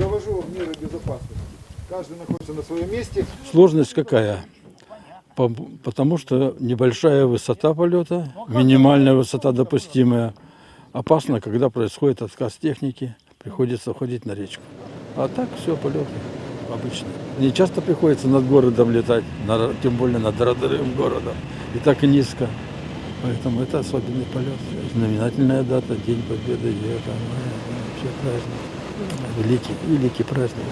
довожу меры безопасности. Каждый находится на своем месте. Сложность какая? Потому что небольшая высота полета, минимальная высота допустимая. Опасно, когда происходит отказ техники, приходится уходить на речку. А так все, полеты обычные. Не часто приходится над городом летать, тем более над родным городом. И так и низко. Поэтому это особенный полет. Знаменательная дата, День Победы, 9 мая, вообще праздник. Великий праздник.